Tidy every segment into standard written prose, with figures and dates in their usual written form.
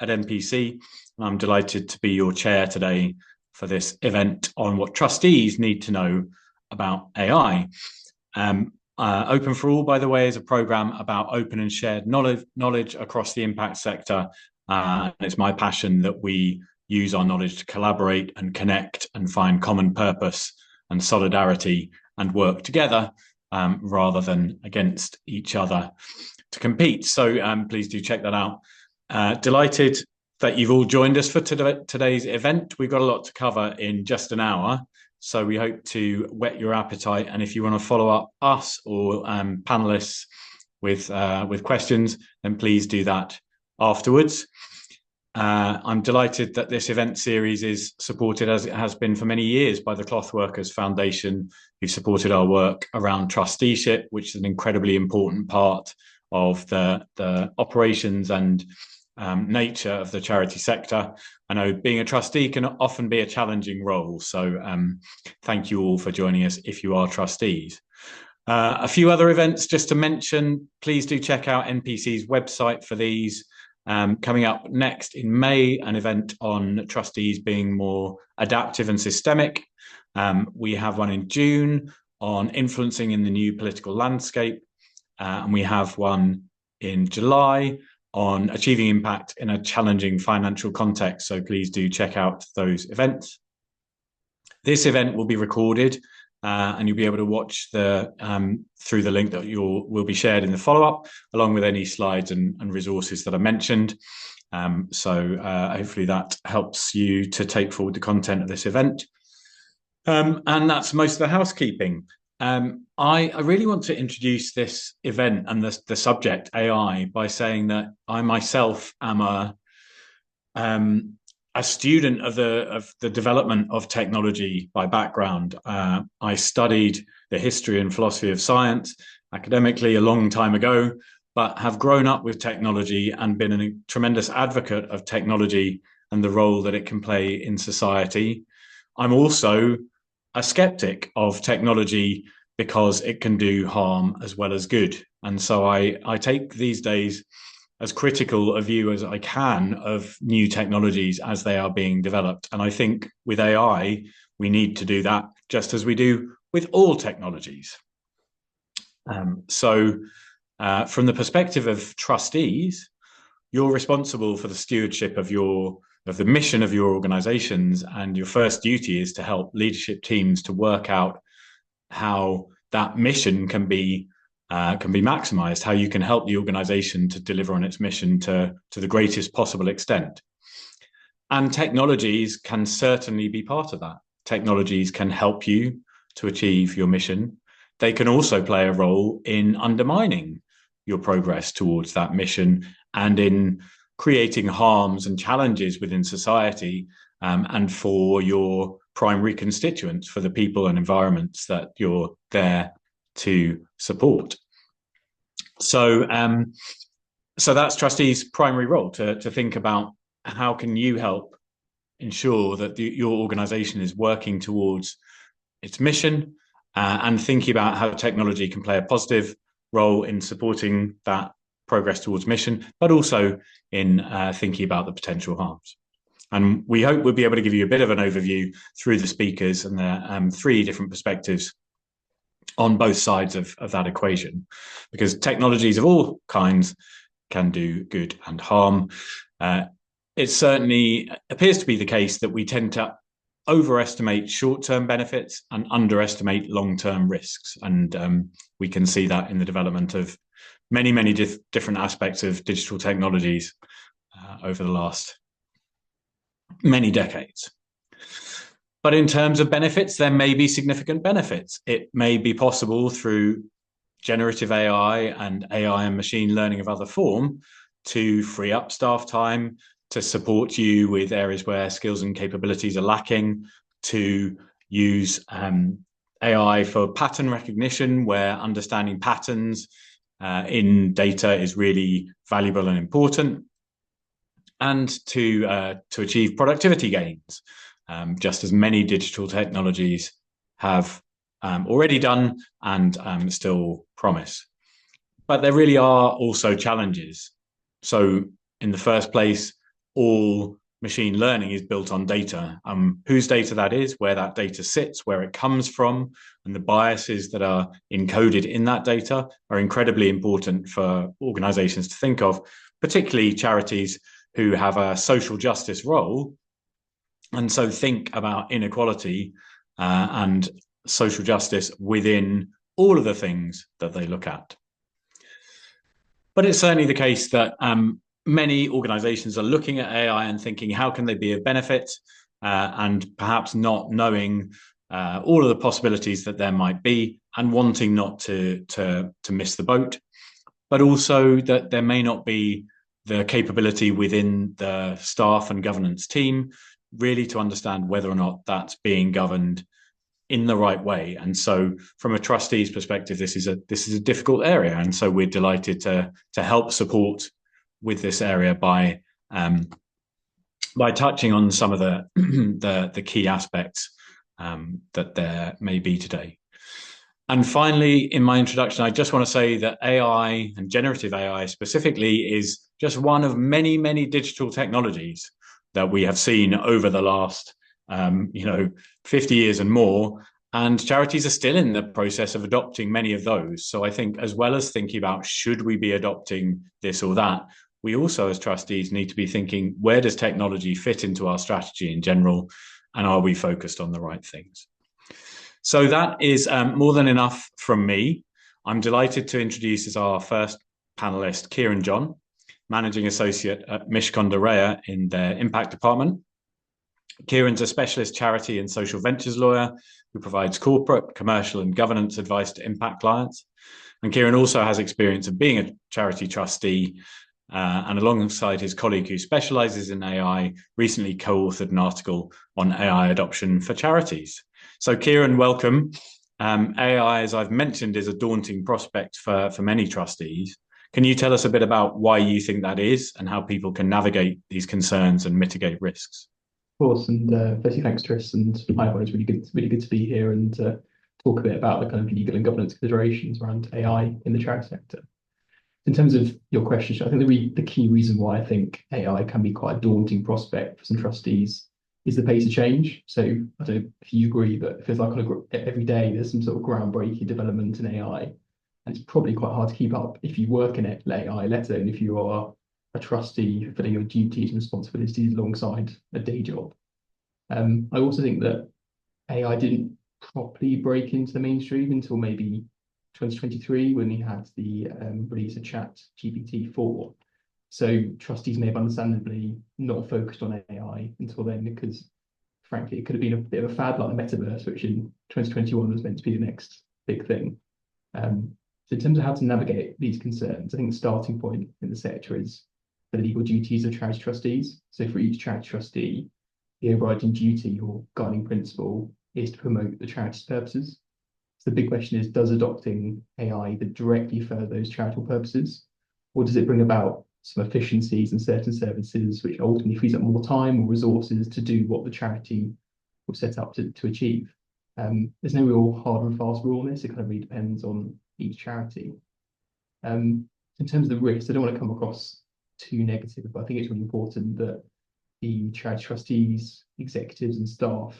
at NPC. I'm delighted to be your chair today for this event on what trustees need to know about AI. Open for All, by the way, is a program about open and shared knowledge across the impact sector. And it's my passion that we use our knowledge to collaborate and connect and find common purpose and solidarity and work together rather than against each other to compete. So please do check that out. Delighted that you've all joined us for today's event. We've got a lot to cover in just an hour, so we hope to whet your appetite. And if you want to follow up us or panelists with questions, then please do that afterwards. I'm delighted that this event series is supported, as it has been for many years, by the Clothworkers Foundation, who supported our work around trusteeship, which is an incredibly important part of the operations and nature of the charity sector. I know being a trustee can often be a challenging role, so thank you all for joining us if you are trustees. A few other events just to mention, please do check out NPC's website for these. Coming up next in May, an event on trustees being more adaptive and systemic. We have one in June on influencing in the new political landscape. And we have one in July on achieving impact in a challenging financial context. So please do check out those events. This event will be recorded and you'll be able to watch through the link that will be shared in the follow-up, along with any slides and resources that I mentioned. So hopefully that helps you to take forward the content of this event. And that's most of the housekeeping. I really want to introduce this event and the subject AI by saying that I myself am a student of the development of technology by background. I studied the history and philosophy of science academically a long time ago, but have grown up with technology and been a tremendous advocate of technology and the role that it can play in society. I'm also a skeptic of technology because it can do harm as well as good. And so I take these days as critical a view as I can of new technologies as they are being developed. And I think with AI, we need to do that just as we do with all technologies. So from the perspective of trustees, you're responsible for the stewardship of the mission of your organizations, and your first duty is to help leadership teams to work out how that mission can be maximized, how you can help the organization to deliver on its mission to the greatest possible extent. And technologies can certainly be part of that. Technologies can help you to achieve your mission. They can also play a role in undermining your progress towards that mission and in creating harms and challenges within society and for your primary constituents, for the people and environments that you're there to support. So that's trustees' primary role, to think about how can you help ensure that your organization is working towards its mission and thinking about how technology can play a positive role in supporting that progress towards mission, but also in thinking about the potential harms. And we hope we'll be able to give you a bit of an overview through the speakers and the three different perspectives on both sides of that equation, because technologies of all kinds can do good and harm. It certainly appears to be the case that we tend to overestimate short-term benefits and underestimate long-term risks. And we can see that in the development of many different aspects of digital technologies over the last many decades. But in terms of benefits, there may be significant benefits. It may be possible through generative AI and AI and machine learning of other form to free up staff time, to support you with areas where skills and capabilities are lacking, to use AI for pattern recognition, where understanding patterns in data is really valuable and important, and to achieve productivity gains, just as many digital technologies have already done and still promise. But there really are also challenges. So in the first place, all machine learning is built on data. Whose data that is, where that data sits, where it comes from, and the biases that are encoded in that data are incredibly important for organizations to think of, particularly charities who have a social justice role. And so think about inequality and social justice within all of the things that they look at. But it's certainly the case that many organizations are looking at AI and thinking, how can they be of benefit? And perhaps not knowing all of the possibilities that there might be and wanting not to miss the boat, but also that there may not be the capability within the staff and governance team really to understand whether or not that's being governed in the right way. And so from a trustee's perspective, this is a difficult area. And so we're delighted to help support with this area by touching on some of the key aspects that there may be today. And finally, in my introduction, I just want to say that AI and generative AI specifically is just one of many, many digital technologies that we have seen over the last 50 years and more. And charities are still in the process of adopting many of those. So I think as well as thinking about should we be adopting this or that, we also as trustees need to be thinking, where does technology fit into our strategy in general? And are we focused on the right things? So that is more than enough from me. I'm delighted to introduce as our first panelist, Kieran John, Managing Associate at Mishcon de Rea in their Impact Department. Kieran's a specialist charity and social ventures lawyer who provides corporate, commercial and governance advice to impact clients. And Kieran also has experience of being a charity trustee and alongside his colleague who specializes in AI, recently co-authored an article on AI adoption for charities. So Kieran, welcome. AI, as I've mentioned, is a daunting prospect for many trustees. Can you tell us a bit about why you think that is and how people can navigate these concerns and mitigate risks? Of course, and firstly, thanks, Tris, and hi, everyone. It's really good to be here and talk a bit about the kind of legal and governance considerations around AI in the charity sector. In terms of your question, I think the key reason why I think AI can be quite a daunting prospect for some trustees is the pace of change. So I don't know if you agree, but it feels like every day there's some sort of groundbreaking development in AI, and it's probably quite hard to keep up if you work in AI, let alone if you are a trustee fulfilling your duties and responsibilities alongside a day job. I also think that AI didn't properly break into the mainstream until maybe 2023 when we had the release of ChatGPT 4. So trustees may have understandably not focused on AI until then because, frankly, it could have been a bit of a fad like the metaverse, which in 2021 was meant to be the next big thing. So in terms of how to navigate these concerns, I think the starting point in the sector is the legal duties of charity trustees. So for each charity trustee, the overriding duty or guiding principle is to promote the charity's purposes. So the big question is, does adopting AI either directly further those charitable purposes, or does it bring about some efficiencies in certain services, which ultimately frees up more time or resources to do what the charity was set up to achieve? There's no real hard and fast rule on this. It kind of really depends on each charity. In terms of the risks, I don't want to come across too negative, but I think it's really important that the charity trustees, executives and staff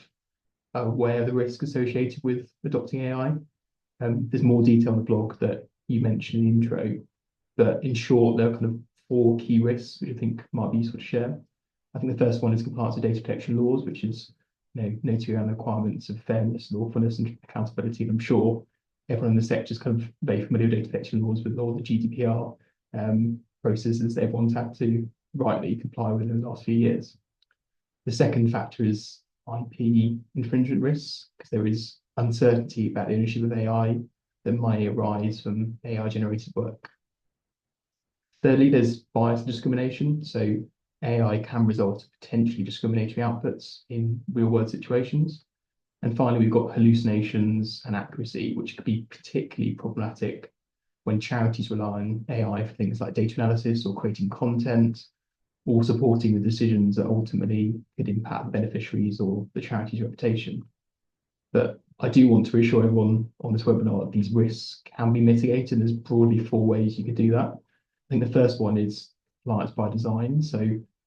are aware of the risk associated with adopting AI. There's more detail on the blog that you mentioned in the intro, but in short, there are kind of 4 key risks which I think might be useful to share. I think the first one is compliance with data protection laws, which is noting around the requirements of fairness, lawfulness and accountability. And I'm sure everyone in the sector is kind of very familiar with data protection laws with all the GDPR processes that everyone's had to rightly comply with in the last few years. The second factor is IP infringement risks, because there is uncertainty about the ownership of AI that might arise from AI-generated work. Thirdly, there's bias and discrimination. So AI can result in potentially discriminatory outputs in real-world situations. And finally, we've got hallucinations and accuracy, which could be particularly problematic when charities rely on AI for things like data analysis or creating content, or supporting the decisions that ultimately could impact the beneficiaries or the charity's reputation. But I do want to reassure everyone on this webinar that these risks can be mitigated. There's broadly 4 ways you could do that. I think the first one is compliance by design. So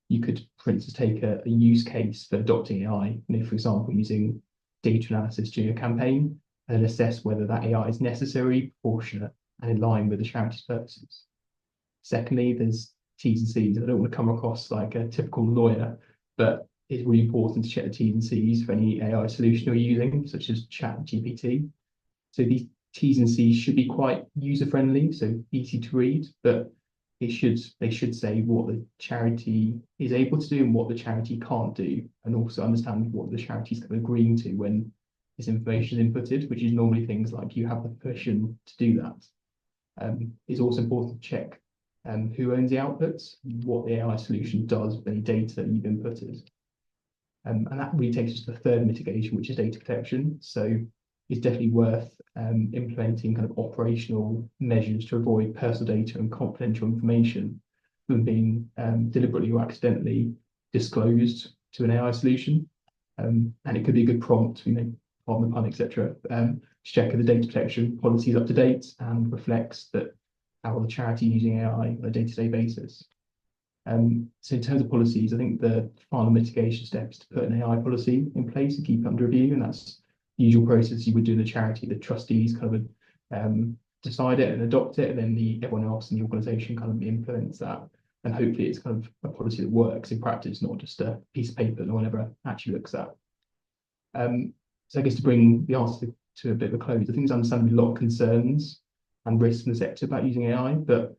you could, for instance, take a use case for adopting AI, for example, using data analysis during a campaign, and then assess whether that AI is necessary, proportionate, and in line with the charity's purposes. Secondly, there's T's and C's. I don't want to come across like a typical lawyer, but it's really important to check the T's and C's for any AI solution you're using, such as ChatGPT. So these T's and C's should be quite user-friendly, so easy to read, but they should say what the charity is able to do and what the charity can't do, and also understand what the charity is kind of agreeing to when this information is inputted, which is normally things like you have the permission to do that. It's also important to check who owns the outputs, what the AI solution does with any data you've inputted. And that really takes us to the third mitigation, which is data protection. So it's definitely worth implementing kind of operational measures to avoid personal data and confidential information from being deliberately or accidentally disclosed to an AI solution. And it could be a good prompt, pardon the pun, etc., to check if the data protection policy is up to date and reflects that how the charity using AI on a day-to-day basis. So in terms of policies, I think the final mitigation step is to put an AI policy in place and keep it under review, and that's the usual process you would do in the charity. The trustees kind of decide it and adopt it, and then everyone else in the organisation kind of implements that. And hopefully it's kind of a policy that works in practice, not just a piece of paper that no one ever actually looks at. So I guess to bring the answer to a bit of a close, I think there's understandably a lot of concerns and risks in the sector about using AI, but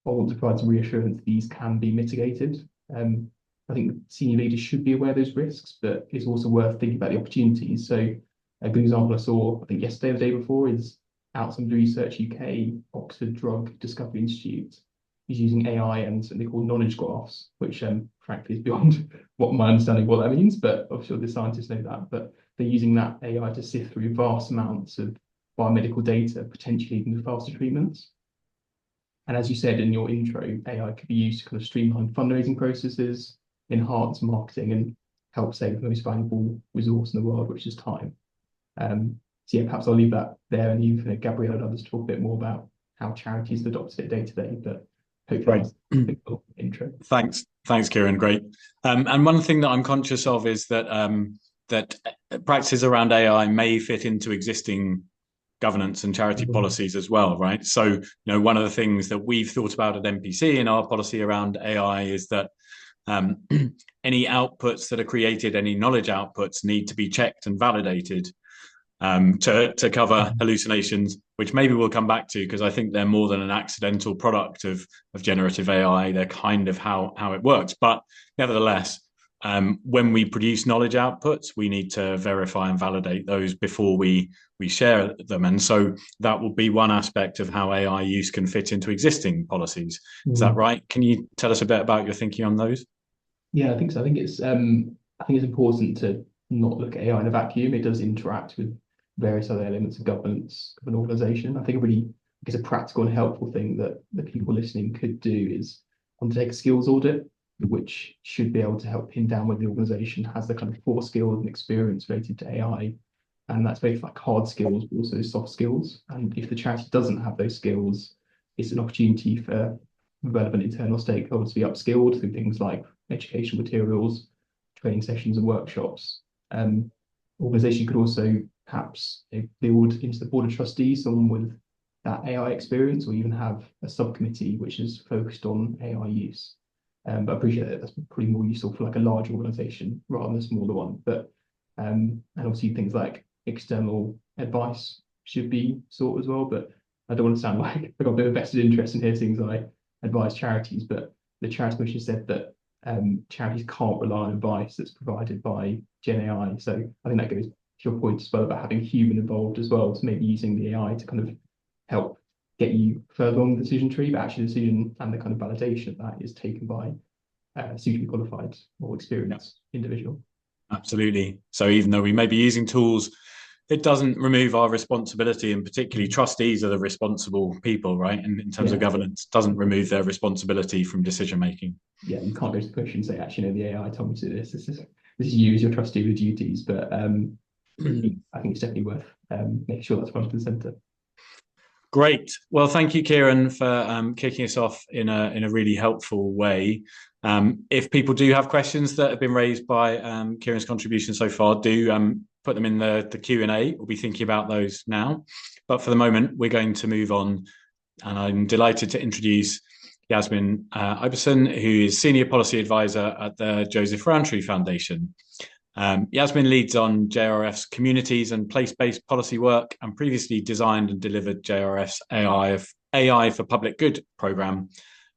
I want to provide some reassurance that these can be mitigated. I think senior leaders should be aware of those risks, but it's also worth thinking about the opportunities. So a good example I saw, I think yesterday or the day before, is Alzheimer's Research UK, Oxford Drug Discovery Institute is using AI and something called knowledge graphs, which frankly is beyond what my understanding of what that means, but I'm sure the scientists know that. But they're using that AI to sift through vast amounts of biomedical data, potentially even with faster treatments. And as you said in your intro, AI could be used to kind of streamline fundraising processes, enhance marketing, and help save the most valuable resource in the world, which is time. So yeah, perhaps I'll leave that there, and you, Gabrielle, and others talk a bit more about how charities have adopted it day to day. But hopefully, Right. that's a cool intro. Thanks, Kieran. Great. And one thing that I'm conscious of is that that practices around AI may fit into existing governance and charity policies as well, right? So, one of the things that we've thought about at MPC in our policy around AI is that any outputs that are created, any knowledge outputs, need to be checked and validated to cover hallucinations, which maybe we'll come back to, because I think they're more than an accidental product of generative AI. They're kind of how it works. But nevertheless, when we produce knowledge outputs, we need to verify and validate those before we share them. And so that will be one aspect of how AI use can fit into existing policies. Is that right? Can you tell us a bit about your thinking on those? Yeah, I think so. I think it's important to not look at AI in a vacuum. It does interact with various other elements of governance of an organisation. I think a practical and helpful thing that the people listening could do is undertake a skills audit, which should be able to help pin down whether the organisation has the kind of core skills and experience related to AI. And that's both like hard skills, but also soft skills. And if the charity doesn't have those skills, it's an opportunity for relevant internal stakeholders to be upskilled through things like educational materials, training sessions and workshops. Organisation could also perhaps build into the board of trustees someone with that AI experience, or even have a subcommittee which is focused on AI use. But I appreciate that that's probably more useful for like a large organisation rather than a smaller one. But and obviously things like external advice should be sought as well. But I don't want to sound like I've got a bit of a vested interest in here, things I advise charities. But the Charity Commission said that charities can't rely on advice that's provided by Gen AI. So I think that goes to your point as well about having human involved as well, so maybe using the AI to kind of help get you further along the decision tree, but actually the decision and the kind of validation of that is taken by a suitably qualified or experienced individual. Absolutely. So even though we may be using tools, it doesn't remove our responsibility, and particularly trustees are the responsible people, right? And in terms of governance, doesn't remove their responsibility from decision making. Yeah, you can't go to the push and say, actually, no, the AI told me to do this. This is you as your trustee with duties. But I think it's definitely worth making sure that's front and centre. Great. Well, thank you, Kieran, for kicking us off in a really helpful way. If people do have questions that have been raised by Kieran's contribution so far, do put them in the Q&A. We'll be thinking about those now. But for the moment, we're going to move on, and I'm delighted to introduce Yasmin Ibeson, who is Senior Policy Advisor at the Joseph Rowntree Foundation. Yasmin leads on JRF's communities and place-based policy work, and previously designed and delivered JRF's AI for Public Good program,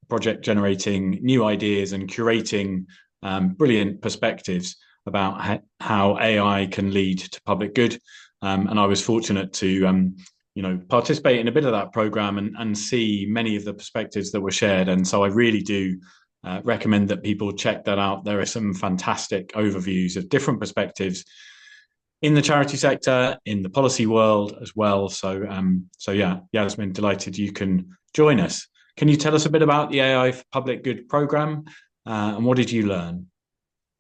a project generating new ideas and curating brilliant perspectives about how AI can lead to public good. And I was fortunate to participate in a bit of that program and see many of the perspectives that were shared. And so I really do recommend that people check that out. There are some fantastic overviews of different perspectives in the charity sector, in the policy world as well. So yeah, Yasmin, delighted you can join us. Can you tell us a bit about the AI for Public Good program, and what did you learn?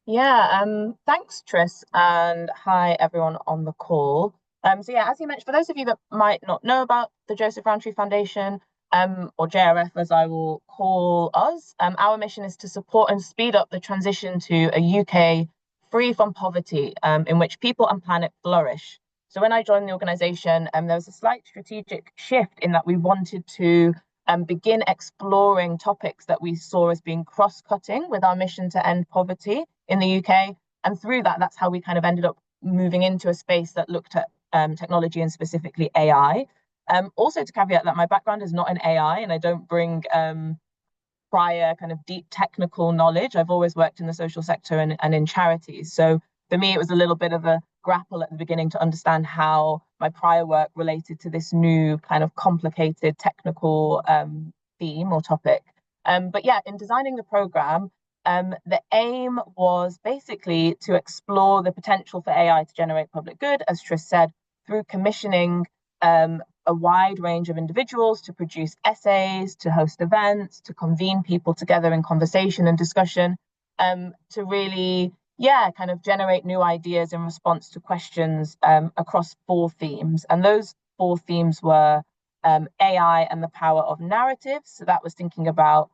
Yeah, thanks, Tris, and hi everyone on the call. So yeah, as you mentioned, for those of you that might not know about the Joseph Rowntree Foundation, or JRF as I will call us, our mission is to support and speed up the transition to a UK free from poverty, in which people and planet flourish. So when I joined the organisation, there was a slight strategic shift in that we wanted to begin exploring topics that we saw as being cross-cutting with our mission to end poverty in the UK. And through that, that's how we kind of ended up moving into a space that looked at technology and specifically AI. Also to caveat that my background is not in AI and I don't bring prior kind of deep technical knowledge. I've always worked in the social sector and in charities. So for me, it was a little bit of a grapple at the beginning to understand how my prior work related to this new kind of complicated technical theme or topic. But yeah, in designing the program, the aim was basically to explore the potential for AI to generate public good, as Tris said, through commissioning a wide range of individuals to produce essays, to host events, to convene people together in conversation and discussion, to really, kind of generate new ideas in response to questions across 4 themes. And those 4 themes were AI and the power of narratives. So that was thinking about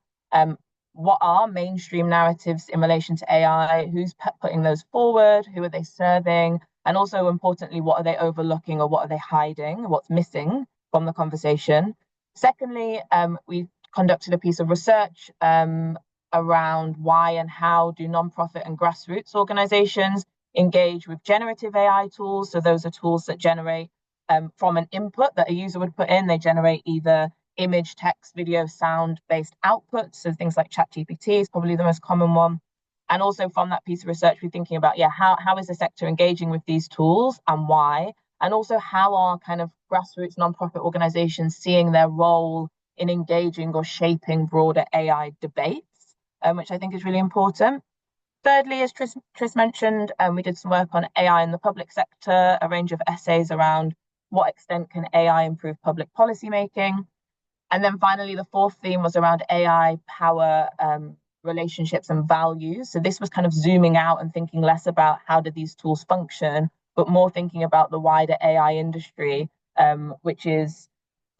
what are mainstream narratives in relation to AI, who's putting those forward, who are they serving, and also importantly, what are they overlooking or what are they hiding, what's missing from the conversation. Secondly, we conducted a piece of research around why and how do nonprofit and grassroots organizations engage with generative AI tools. So those are tools that generate from an input that a user would put in. They generate either image, text, video, sound-based outputs. So things like ChatGPT is probably the most common one. And also from that piece of research, we're thinking about, how is the sector engaging with these tools and why? And also how are kind of grassroots nonprofit organizations seeing their role in engaging or shaping broader AI debates, which I think is really important. Thirdly, as Tris mentioned, we did some work on AI in the public sector, a range of essays around what extent can AI improve public policy making. And then finally, the 4th theme was around AI power, relationships and values. So this was kind of zooming out and thinking less about how do these tools function, but more thinking about the wider AI industry, which is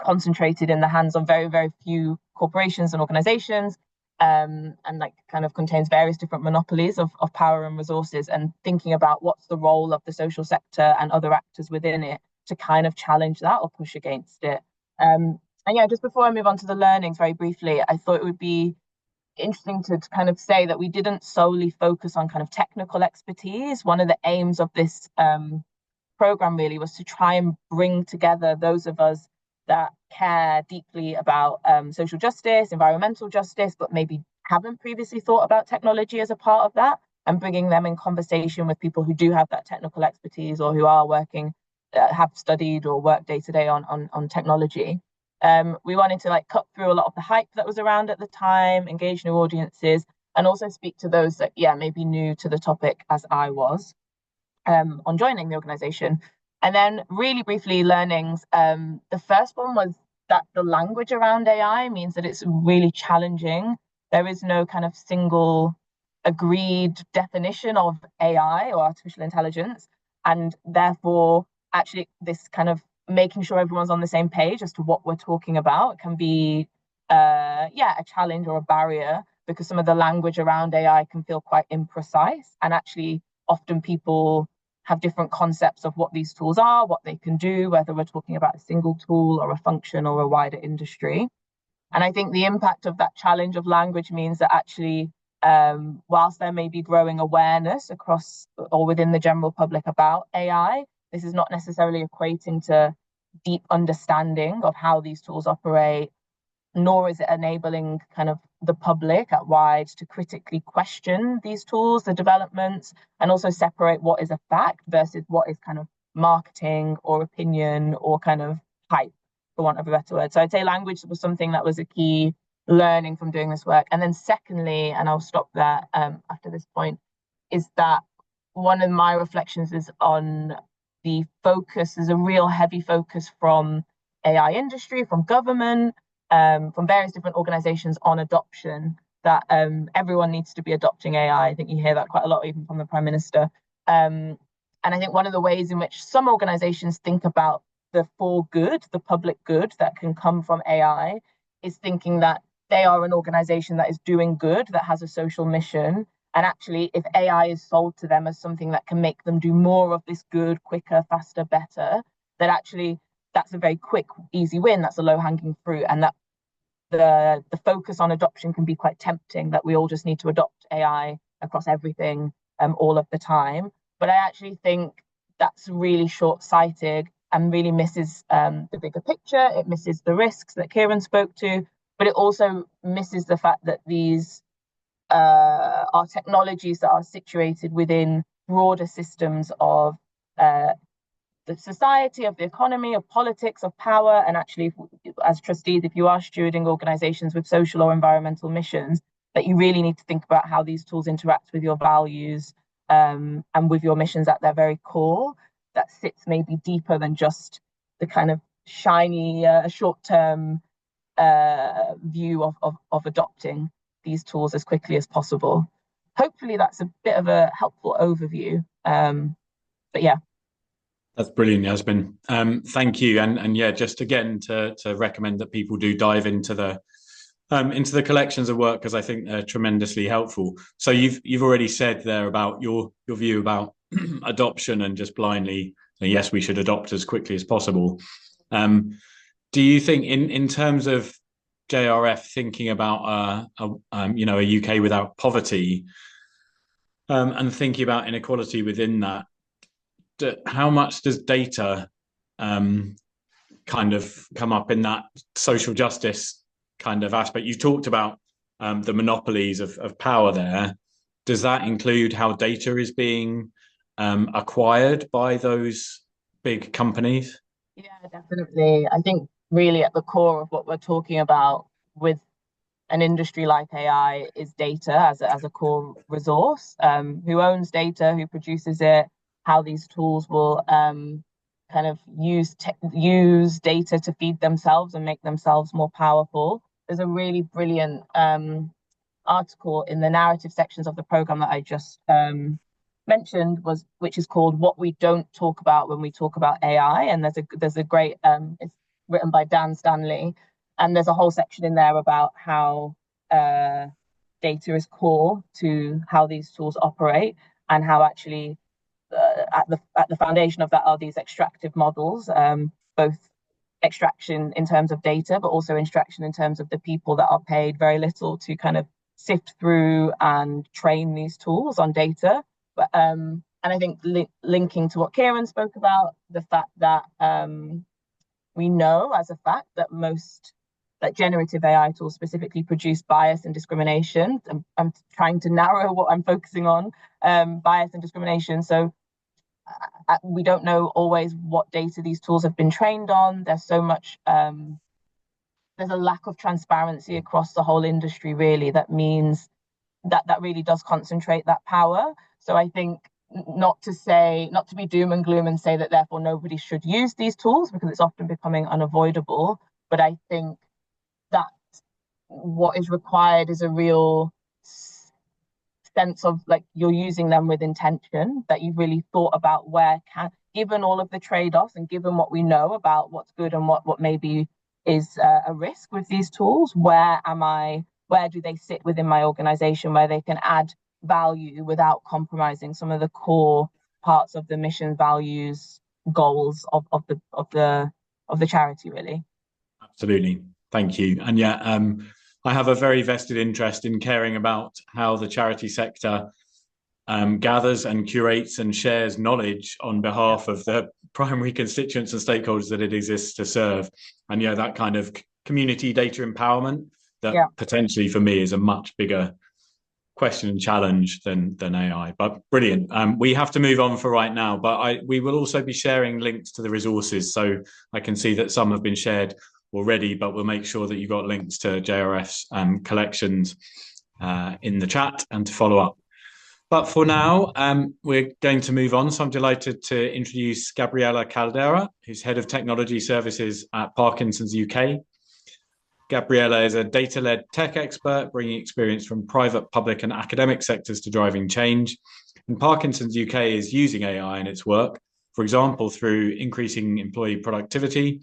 concentrated in the hands of very, very few corporations and organizations, and like kind of contains various different monopolies of power and resources, and thinking about what's the role of the social sector and other actors within it to kind of challenge that or push against it. And yeah, just before I move on to the learnings very briefly, I thought it would be interesting to kind of say that we didn't solely focus on kind of technical expertise. One of the aims of this program really was to try and bring together those of us that care deeply about social justice, environmental justice, but maybe haven't previously thought about technology as a part of that, and bringing them in conversation with people who do have that technical expertise or who are working, have studied or work day to day on technology. We wanted to like cut through a lot of the hype that was around at the time, engage new audiences, and also speak to those that, maybe new to the topic as I was on joining the organization. And then really briefly learnings. The first one was that the language around AI means that it's really challenging. There is no kind of single agreed definition of AI or artificial intelligence. And therefore, actually, this kind of making sure everyone's on the same page as to what we're talking about can be a challenge or a barrier, because some of the language around AI can feel quite imprecise, and actually often people have different concepts of what these tools are, what they can do, whether we're talking about a single tool or a function or a wider industry. And I think the impact of that challenge of language means that actually, whilst there may be growing awareness across or within the general public about AI, this is not necessarily equating to deep understanding of how these tools operate, nor is it enabling kind of the public at wide to critically question these tools, the developments, and also separate what is a fact versus what is kind of marketing or opinion or kind of hype, for want of a better word. So I'd say language was something that was a key learning from doing this work. And then secondly, and I'll stop there after this point, is that one of my reflections is on the focus. There's a real heavy focus from AI industry, from government, from various different organizations on adoption, that everyone needs to be adopting AI. I think you hear that quite a lot, even from the Prime Minister. And I think one of the ways in which some organizations think about the for good, the public good that can come from AI, is thinking that they are an organization that is doing good, that has a social mission. And actually, if AI is sold to them as something that can make them do more of this good, quicker, faster, better, that actually that's a very quick, easy win. That's a low-hanging fruit. And that the focus on adoption can be quite tempting, that we all just need to adopt AI across everything all of the time. But I actually think that's really short-sighted and really misses the bigger picture. It misses the risks that Kieran spoke to, but it also misses the fact that these are technologies that are situated within broader systems of the society, of the economy, of politics, of power. And actually, as trustees, if you are stewarding organizations with social or environmental missions, that you really need to think about how these tools interact with your values and with your missions at their very core. That sits maybe deeper than just the kind of shiny, short-term view of adopting these tools as quickly as possible. Hopefully that's a bit of a helpful overview. But yeah. That's brilliant, Yasmin. Thank you. And yeah, just again to recommend that people do dive into the collections of work, because I think they're tremendously helpful. So you've already said there about your view about adoption and just blindly, yes, we should adopt as quickly as possible. Do you think in terms of JRF thinking about a UK without poverty, and thinking about inequality within that, how much does data kind of come up in that social justice kind of aspect? You talked about the monopolies of power there. Does that include how data is being acquired by those big companies? Yeah, definitely. I think really at the core of what we're talking about with an industry like AI is data as a core resource. Who owns data, who produces it, how these tools will kind of use data to feed themselves and make themselves more powerful. There's a really brilliant article in the narrative sections of the program that I just mentioned, which is called "What We Don't Talk About When We Talk About AI," and there's a great it's written by Dan Stanley, and there's a whole section in there about how data is core to how these tools operate, and how actually at the foundation of that are these extractive models, both extraction in terms of data, but also extraction in terms of the people that are paid very little to kind of sift through and train these tools on data. But and I think linking to what Kieran spoke about, the fact that we know as a fact that most generative AI tools specifically produce bias and discrimination. I'm trying to narrow what I'm focusing on, bias and discrimination. So we don't know always what data these tools have been trained on. There's so much, there's a lack of transparency across the whole industry, really, that means that really does concentrate that power. So I think not to be doom and gloom and say that therefore nobody should use these tools, because it's often becoming unavoidable. But I think that what is required is a real sense of like you're using them with intention, that you've really thought about where given all of the trade-offs and given what we know about what's good and what maybe is a risk with these tools, where do they sit within my organization, where they can add value without compromising some of the core parts of the mission, values, goals of the charity, really. Absolutely. Thank you. And yeah, I have a very vested interest in caring about how the charity sector gathers and curates and shares knowledge on behalf of the primary constituents and stakeholders that it exists to serve. And yeah, that kind of community data empowerment that potentially for me is a much bigger question and challenge than AI. But brilliant. We have to move on for right now, but we will also be sharing links to the resources. So I can see that some have been shared already, but we'll make sure that you got links to JRF's collections in the chat and to follow up. But for now, we're going to move on. So I'm delighted to introduce Gabriela Caldera, who's Head of Technology Services at Parkinson's UK. Gabriela is a data-led tech expert, bringing experience from private, public, and academic sectors to driving change. And Parkinson's UK is using AI in its work, for example, through increasing employee productivity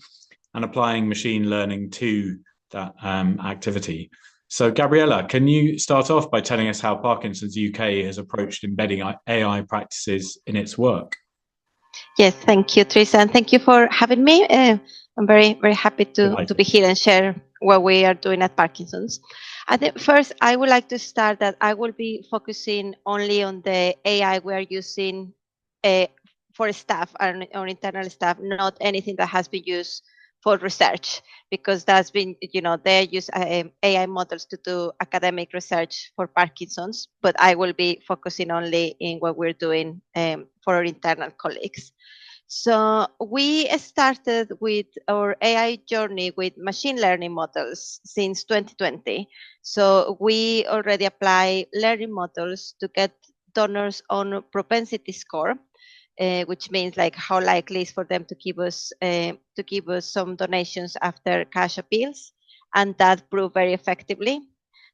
and applying machine learning to that activity. So, Gabriela, can you start off by telling us how Parkinson's UK has approached embedding AI practices in its work? Yes, thank you, Teresa, and thank you for having me. I'm very, very happy to be here and share what we are doing at Parkinson's. I think first, I would like to start that I will be focusing only on the AI we are using for staff or internal staff, not anything that has been used for research, because that's been, they use AI models to do academic research for Parkinson's, but I will be focusing only in what we're doing for our internal colleagues. So we started with our AI journey with machine learning models since 2020. So we already apply learning models to get donors on propensity score, which means like how likely is for them to give us some donations after cash appeals, and that proved very effectively.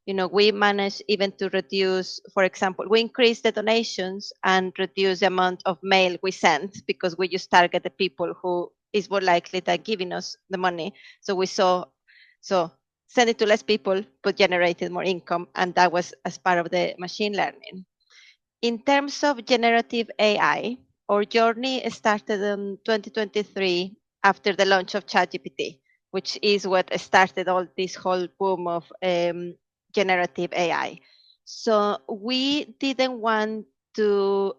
We managed even to reduce, for example, we increased the donations and reduce the amount of mail we send, because we just target the people who is more likely than giving us the money. So we saw, send it to less people, but generated more income, and that was as part of the machine learning. In terms of generative AI, our journey started in 2023 after the launch of ChatGPT, which is what started all this whole boom of generative AI. So we didn't want to,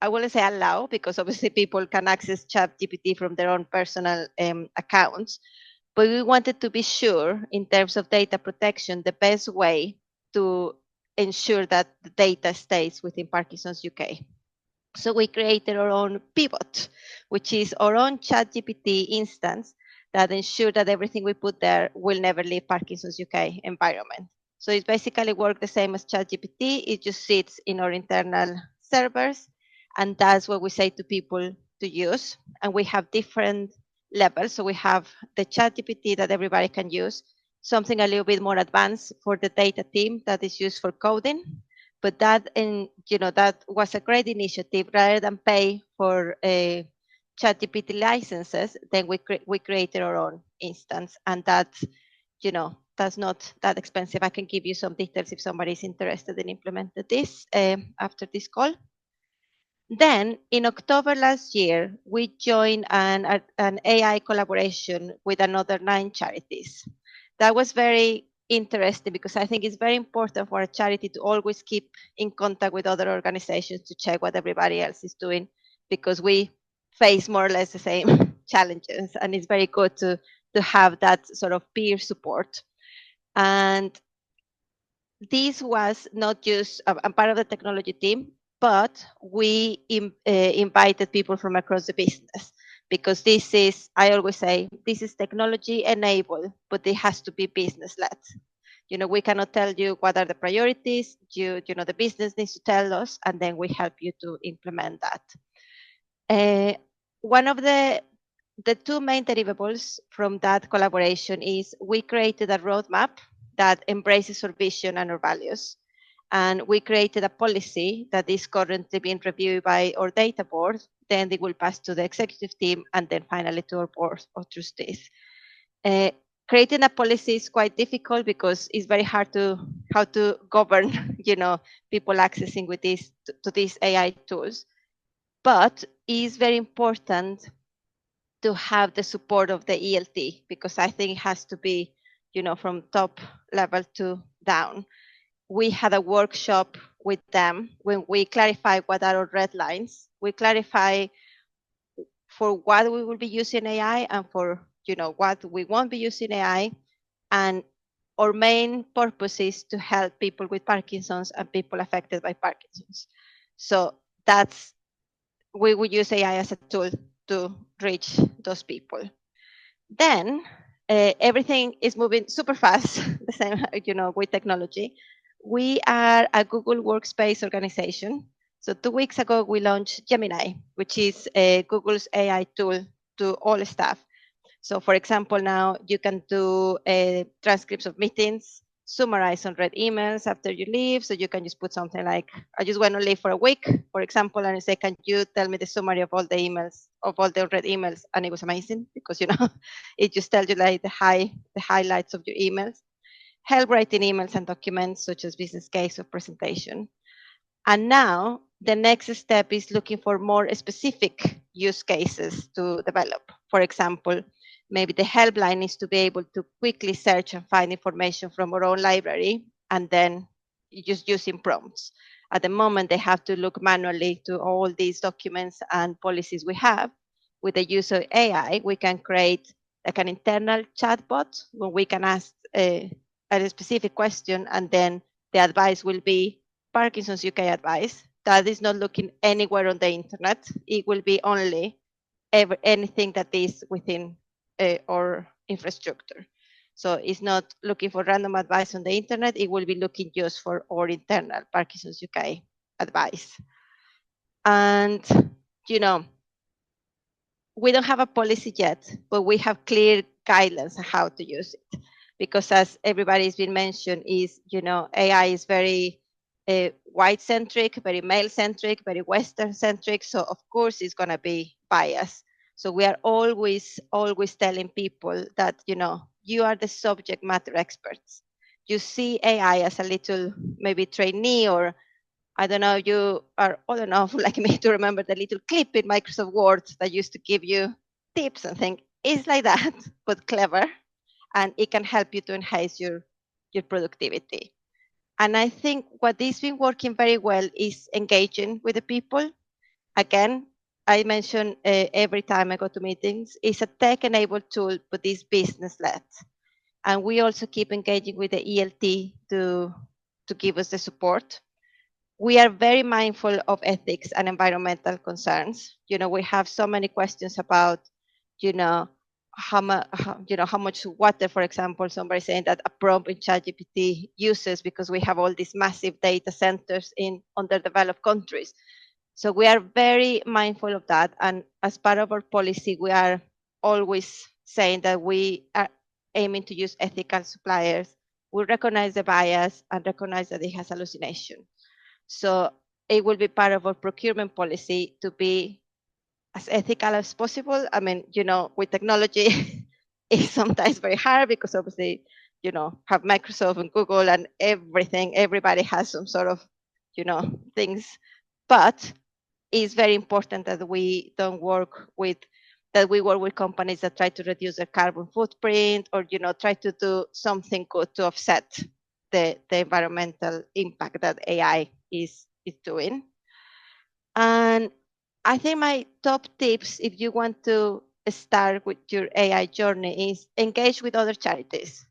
I wouldn't say allow, because obviously people can access ChatGPT from their own personal accounts, but we wanted to be sure in terms of data protection, the best way to ensure that the data stays within Parkinson's UK. So we created our own pivot, which is our own ChatGPT instance that ensure that everything we put there will never leave Parkinson's UK environment. So it basically works the same as ChatGPT. It just sits in our internal servers, and that's what we say to people to use. And we have different levels. So we have the ChatGPT that everybody can use, something a little bit more advanced for the data team that is used for coding. But that, that was a great initiative. Rather than pay for ChatGPT licenses, then we created our own instance, and that's not that expensive. I can give you some details if somebody is interested in implementing this after this call. Then in October last year, we joined an AI collaboration with another 9 charities. That was very interesting, because I think it's very important for a charity to always keep in contact with other organizations to check what everybody else is doing, because we face more or less the same challenges, and it's very good to have that sort of peer support. And this was not just a part of the technology team, but we invited people from across the business, because this is, I always say, this is technology enabled, but it has to be business led. We cannot tell you what are the priorities. The business needs to tell us, and then we help you to implement that. One of the 2 main deliverables from that collaboration is we created a roadmap that embraces our vision and our values. And we created a policy that is currently being reviewed by our data board. Then it will pass to the executive team and then finally to our board of trustees. Creating a policy is quite difficult because it's very hard to how to govern, people accessing with to these AI tools. But it's very important to have the support of the ELT, because I think it has to be, from top level to down. We had a workshop with them when we clarify what are our red lines. We clarify for what we will be using AI and for what we won't be using AI. And our main purpose is to help people with Parkinson's and people affected by Parkinson's. So we will use AI as a tool to reach those people. Then everything is moving super fast, the same, with technology. We are a Google Workspace organization. So 2 weeks ago, we launched Gemini, which is Google's AI tool to all staff. So for example, now you can do transcripts of meetings, summarize unread emails after you leave. So you can just put something like, I just want to leave for a week, for example, and say, can you tell me the summary of all the emails, of all the unread emails? And it was amazing because, it just tells you like the highlights of your emails. Help writing emails and documents such as business case or presentation. And now the next step is looking for more specific use cases to develop. For example, maybe the helpline is to be able to quickly search and find information from our own library and then just using prompts. At the moment, they have to look manually to all these documents and policies we have. With the use of AI, we can create like an internal chatbot where we can ask a specific question, and then the advice will be Parkinson's UK advice. That is not looking anywhere on the internet. It will be only anything that is within our infrastructure. So it's not looking for random advice on the internet. It will be looking just for our internal Parkinson's UK advice. And, we don't have a policy yet, but we have clear guidelines on how to use it. Because as everybody's been mentioned, AI is very white-centric, very male-centric, very Western-centric. So of course it's going to be biased. So we are always telling people that, you are the subject matter experts. You see AI as a little maybe trainee, or I don't know, you are old enough like me to remember the little clip in Microsoft Word that used to give you tips and think, it's like that, but clever. And it can help you to enhance your productivity. And I think what has been working very well is engaging with the people. Again, I mention every time I go to meetings, it's a tech-enabled tool, but it's business-led. And we also keep engaging with the ELT to give us the support. We are very mindful of ethics and environmental concerns. We have so many questions about, how much water, for example, somebody saying that a prompt in ChatGPT uses because we have all these massive data centers in underdeveloped countries. So we are very mindful of that. And as part of our policy, we are always saying that we are aiming to use ethical suppliers. We recognize the bias and recognize that it has hallucination. So it will be part of our procurement policy to be as ethical as possible. I mean, with technology, it's sometimes very hard because obviously, have Microsoft and Google and everything. Everybody has some sort of, things. But it's very important that we work with companies that try to reduce their carbon footprint or, try to do something good to offset the environmental impact that AI is doing. And I think my top tips, if you want to start with your AI journey, is engage with other charities.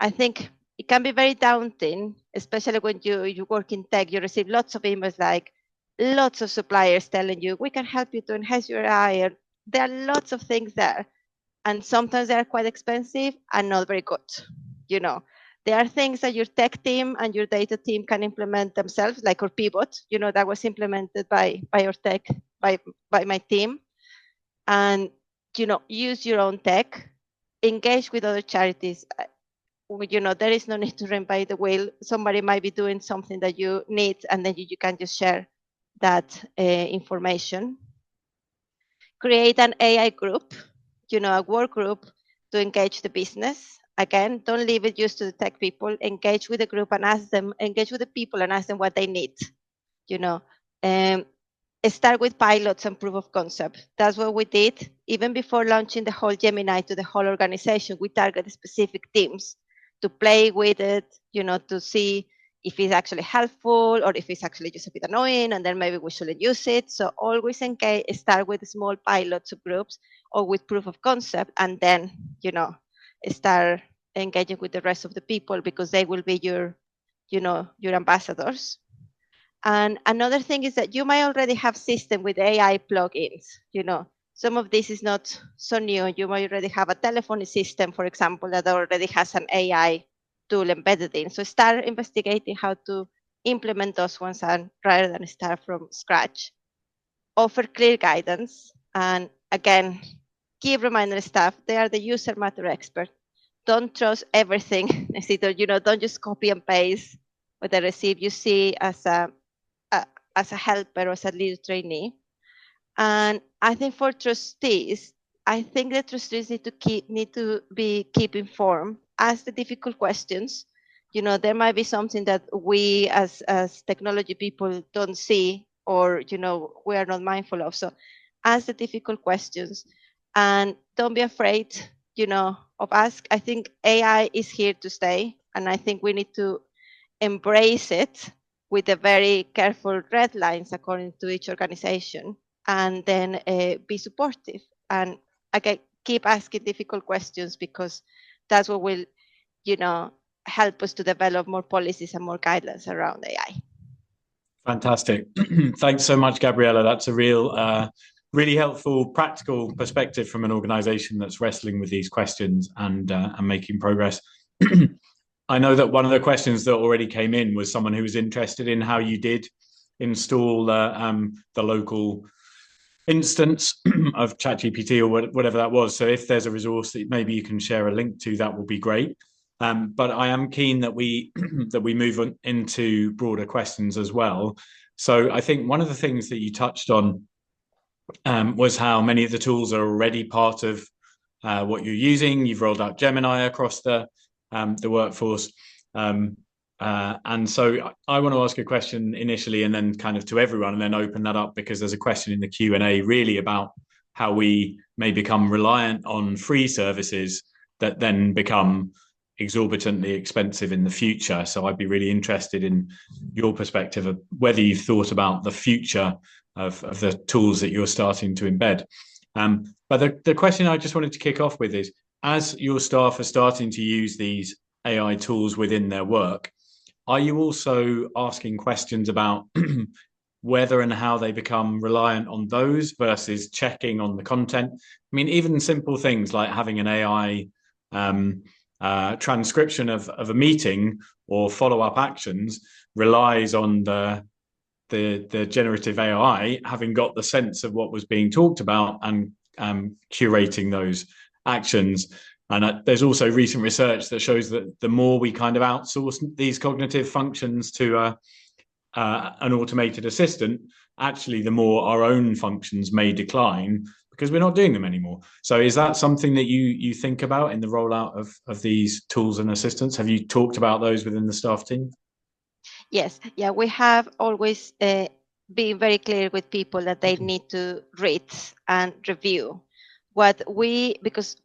I think it can be very daunting, especially when you work in tech. You receive lots of emails, like lots of suppliers telling you, we can help you to enhance your AI. There are lots of things there. And sometimes they are quite expensive and not very good. There are things that your tech team and your data team can implement themselves, like our pivot, that was implemented by our tech, by my team. And, use your own tech, engage with other charities. there is no need to reinvent the wheel. Somebody might be doing something that you need, and then you can just share that information. Create an AI group, a work group to engage the business. Again, don't leave it just to the tech people. Engage with the group and engage with the people and ask them what they need. Start with pilots and proof of concept. That's what we did. Even before launching the whole Gemini to the whole organization, we target specific teams to play with it, to see if it's actually helpful or if it's actually just a bit annoying, and then maybe we shouldn't use it. So always start with small pilots of groups or with proof of concept, and then, start engaging with the rest of the people, because they will be your ambassadors. And another thing is that you might already have system with AI plugins. Some of this is not so new. You might already have a telephony system, for example, that already has an AI tool embedded in. So start investigating how to implement those ones, and rather than start from scratch. Offer clear guidance, and again, keep reminding staff they are the user matter expert. Don't trust everything. Don't just copy and paste what they receive. You see as a helper or as a lead trainee. And I think for trustees, I think the trustees need to keep informed, ask the difficult questions. There might be something that we as technology people don't see, or we are not mindful of. So ask the difficult questions, and don't be afraid of ask. I think AI is here to stay, and I think we need to embrace it with the very careful red lines according to each organization, and then be supportive. And again, keep asking difficult questions, because that's what will, help us to develop more policies and more guidelines around AI. Fantastic. Thanks so much, Gabriella. That's a really helpful, practical perspective from an organization that's wrestling with these questions and making progress. I know that one of the questions that already came in was someone who was interested in how you did install the local instance of ChatGPT or whatever that was. So if there's a resource that maybe you can share a link to, that would be great. But I am keen that we move on into broader questions as well. So I think one of the things that you touched on was how many of the tools are already part of what you're using. You've rolled out Gemini across the workforce. And so I want to ask a question initially, and then kind of to everyone, and then open that up, because there's a question in the Q&A really about how we may become reliant on free services that then become exorbitantly expensive in the future. So I'd be really interested in your perspective of whether you've thought about the future of the tools that you're starting to embed. But the question I just wanted to kick off with is, as your staff are starting to use these AI tools within their work, are you also asking questions about whether and how they become reliant on those versus checking on the content? I mean, even simple things like having an AI transcription of a meeting or follow-up actions relies on the generative AI having got the sense of what was being talked about and curating those actions. And there's also recent research that shows that the more we kind of outsource these cognitive functions to an automated assistant, actually the more our own functions may decline because we're not doing them anymore. So is that something that you think about in the rollout of these tools and assistants? Have you talked about those within the staff team? Yes, yeah, we have always been very clear with people that they need to read and review because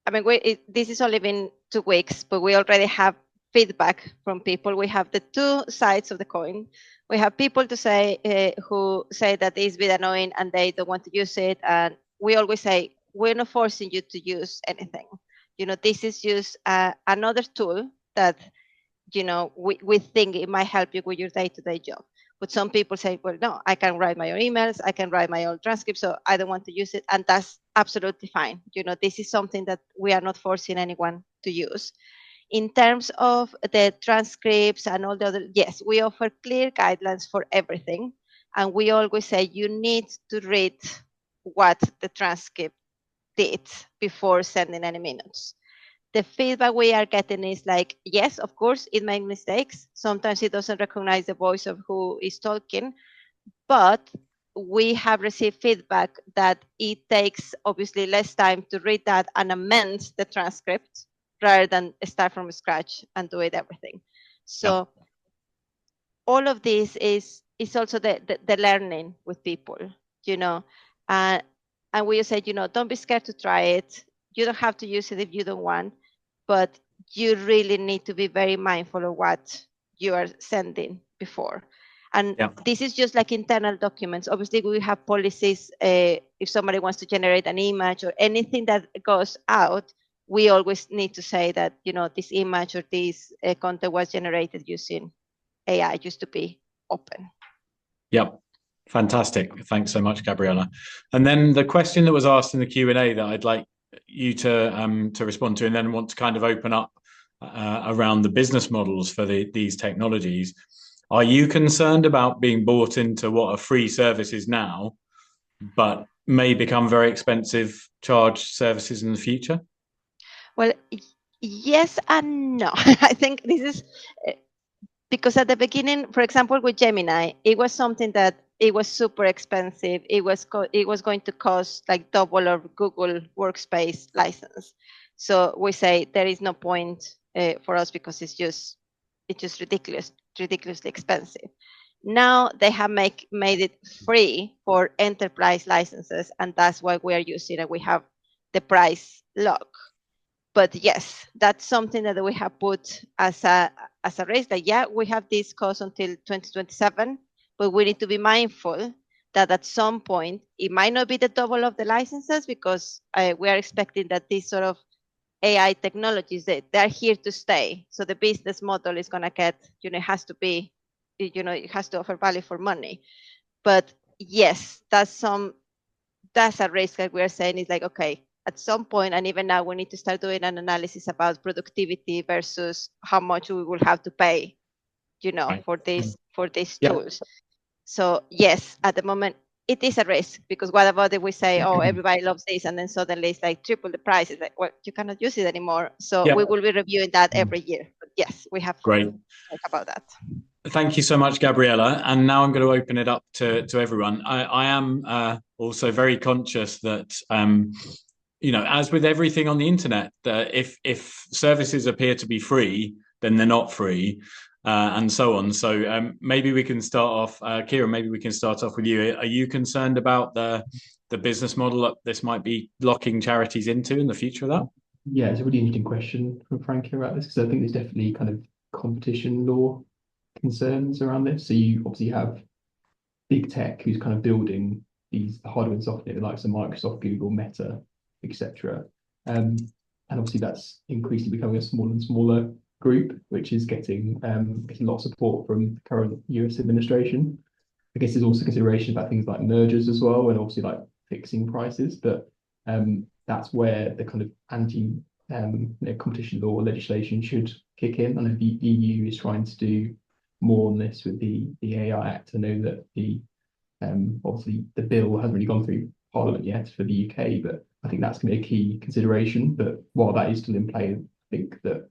I mean, this is only been 2 weeks, but we already have feedback from people. We have the two sides of the coin. We have people who say that it's a bit annoying and they don't want to use it. And we always say, we're not forcing you to use anything. This is just another tool that, we think it might help you with your day-to-day job. But some people say, well, no, I can write my own emails, I can write my own transcripts, so I don't want to use it. And that's absolutely fine. This is something that we are not forcing anyone to use. In terms of the transcripts and all the other, yes, we offer clear guidelines for everything. And we always say you need to read what the transcript did before sending any minutes. the feedback we are getting is like, yes, of course, it makes mistakes. Sometimes it doesn't recognize the voice of who is talking, but we have received feedback that it takes obviously less time to read that and amend the transcript rather than start from scratch and do it everything. So all of this is also the learning with people, you know, and we say, you know, don't be scared to try it. You don't have to use it if you don't want, but you really need to be very mindful of what you are sending before. And this is just like internal documents. Obviously, we have policies. If somebody wants to generate an image or anything that goes out, we always need to say that, you know, this image or this content was generated using AI, just to be open. Yep. Fantastic. Thanks so much, Gabriella. And then the question that was asked in the Q&A that I'd like you to respond to, and then want to kind of open up around the business models for these technologies. Are you concerned about being bought into what are free services now, but may become very expensive charged services in the future? Well, yes and no. I think this is because at the beginning, for example, with Gemini, it was something that it was super expensive. It was going to cost like double of Google Workspace license. So we say there is no point for us because it's just ridiculously expensive. Now they have made it free for enterprise licenses, and that's why we are using it. We have the price lock. But yes, that's something that we have put as a risk, that yeah, we have this cost until 2027, but we need to be mindful that at some point it might not be the double of the licenses, because we are expecting that these sort of AI technologies, they're here to stay. So the business model is going to get, you know, it has to be, you know, it has to offer value for money. But yes, that's a risk that we're saying is like, okay, at some point, and even now, we need to start doing an analysis about productivity versus how much we will have to pay, you know, for these tools. So yes, at the moment, it is a risk, because what about if we say, oh, everybody loves this, and then suddenly it's like triple the price? It's like, well, you cannot use it anymore. So we will be reviewing that every year. But yes, we have to talk about that. Thank you so much, Gabriella. And now I'm going to open it up to everyone. I am also very conscious that, you know, as with everything on the internet, if services appear to be free, then they're not free, and so on. So maybe we can start off, Kieran, maybe we can start off with you. Are you concerned about the business model that this might be locking charities into in the future of that? Yeah, it's a really interesting question from Frank here about this, because I think there's definitely kind of competition law concerns around this. So you obviously have big tech who's kind of building these hardware and software, the likes of Microsoft, Google, Meta, etc. And obviously that's increasingly becoming a smaller and smaller group, which is getting a lot of support from the current US administration. I guess there's also consideration about things like mergers as well, and obviously like fixing prices. But that's where the kind of competition law legislation should kick in. I know the EU is trying to do more on this with the AI Act. I know that the obviously the bill hasn't really gone through Parliament yet for the UK, but I think that's going to be a key consideration. But while that is still in play, I think that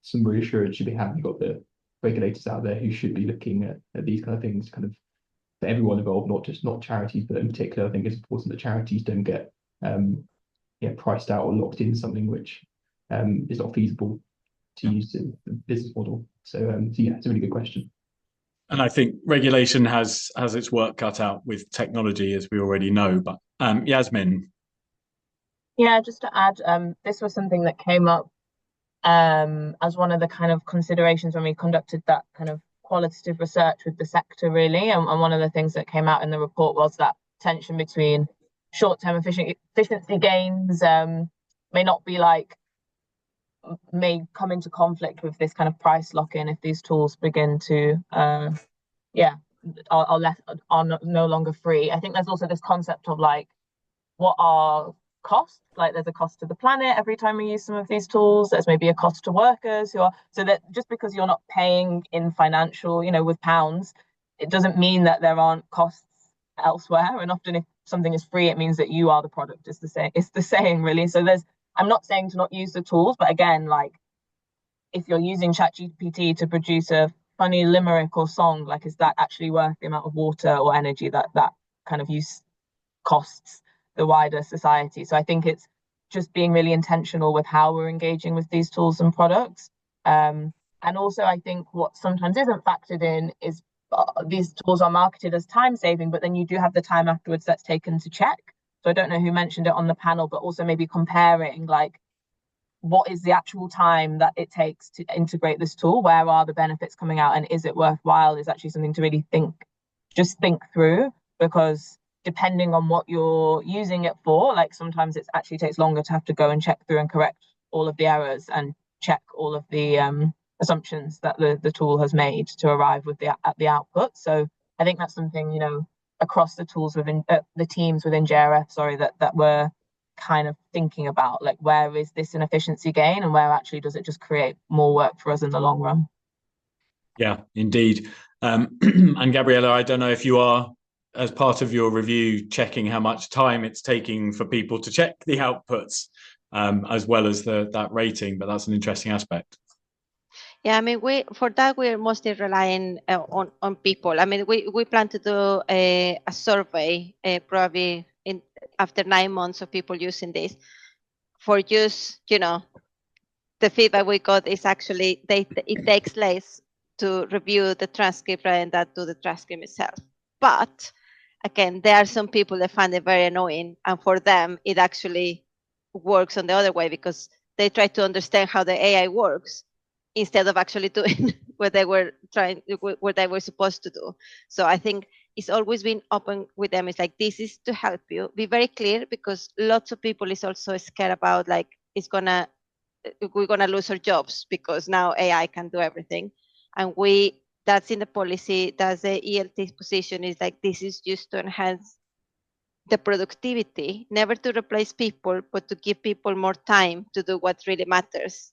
some reassurance should be had. You've got the regulators out there who should be looking at these kind of things, kind of for everyone involved, not charities, but in particular, I think it's important that charities don't get priced out or locked in something which is not feasible to use in the business model. So yeah, it's a really good question. And I think regulation has its work cut out with technology, as we already know. But Yasmin. Yeah, just to add, this was something that came up as one of the kind of considerations when we conducted that kind of qualitative research with the sector, really. And one of the things that came out in the report was that tension between short-term efficiency gains may come into conflict with this kind of price lock-in if these tools begin to are no longer free. I think there's also this concept of like, what are costs? Like, there's a cost to the planet every time we use some of these tools. There's maybe a cost to workers so that just because you're not paying in financial, with pounds, it doesn't mean that there aren't costs elsewhere. And often if something is free, it means that you are the product. It's the saying really. So there's I'm not saying to not use the tools, but again, like if you're using ChatGPT to produce a funny limerick or song, like is that actually worth the amount of water or energy that kind of use costs the wider society? So I think it's just being really intentional with how we're engaging with these tools and products. And also, I think what sometimes isn't factored in is these tools are marketed as time saving, but then you do have the time afterwards that's taken to check. So I don't know who mentioned it on the panel, but also maybe comparing like what is the actual time that it takes to integrate this tool? Where are the benefits coming out? And is it worthwhile? Is actually something to really think through, because depending on what you're using it for, like sometimes it actually takes longer to have to go and check through and correct all of the errors and check all of the assumptions that the tool has made to arrive with the output. So I think that's something, you know, across the tools within the teams within JRF, that we're kind of thinking about, like where is this an efficiency gain and where actually does it just create more work for us in the long run? Yeah, indeed. And Gabriella, I don't know if you are, as part of your review, checking how much time it's taking for people to check the outputs, as well as that rating, but that's an interesting aspect. Yeah, I mean, we're mostly relying on people. I mean, we plan to do a survey probably after 9 months of people using this. For use, you know, the feedback we got is actually it takes less to review the transcript rather than do the transcript itself. But again, there are some people that find it very annoying, and for them, it actually works on the other way because they try to understand how the AI works instead of actually doing what they were supposed to do. So I think it's always been open with them. It's like, this is to help you. Be very clear, because lots of people is also scared about like we're gonna lose our jobs because now AI can do everything. And that's in the policy, that's the ELT position, is like, this is just to enhance the productivity, never to replace people, but to give people more time to do what really matters.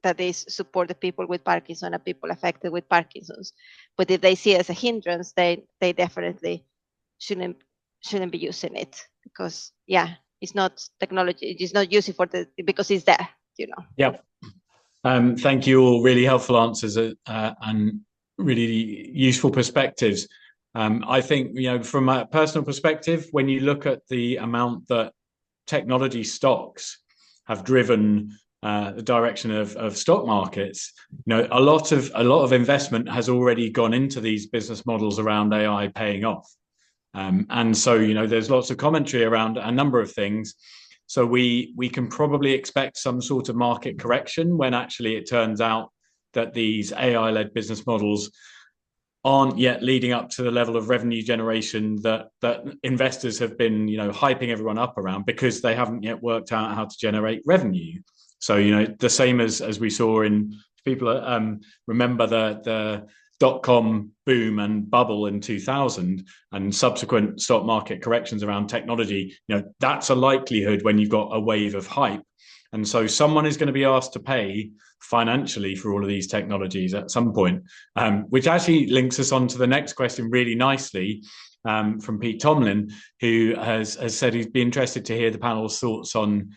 That is support the people with Parkinson and people affected with Parkinson's. But if they see it as a hindrance, they definitely shouldn't be using it, because it's not technology. It's not using because it's there, you know. Yep. Thank you all. Really helpful answers and really useful perspectives. I think, you know, from a personal perspective, when you look at the amount that technology stocks have driven the direction of stock markets, you know, a lot of investment has already gone into these business models around AI paying off. And so, you know, there's lots of commentary around a number of things. So we can probably expect some sort of market correction when actually it turns out that these AI-led business models aren't yet leading up to the level of revenue generation that investors have been, you know, hyping everyone up around, because they haven't yet worked out how to generate revenue. So, you know, the same as we saw in people remember the dot-com boom and bubble in 2000 and subsequent stock market corrections around technology, you know, that's a likelihood when you've got a wave of hype. And so someone is going to be asked to pay financially for all of these technologies at some point, which actually links us on to the next question really nicely, from Pete Tomlin, who has said he'd be interested to hear the panel's thoughts on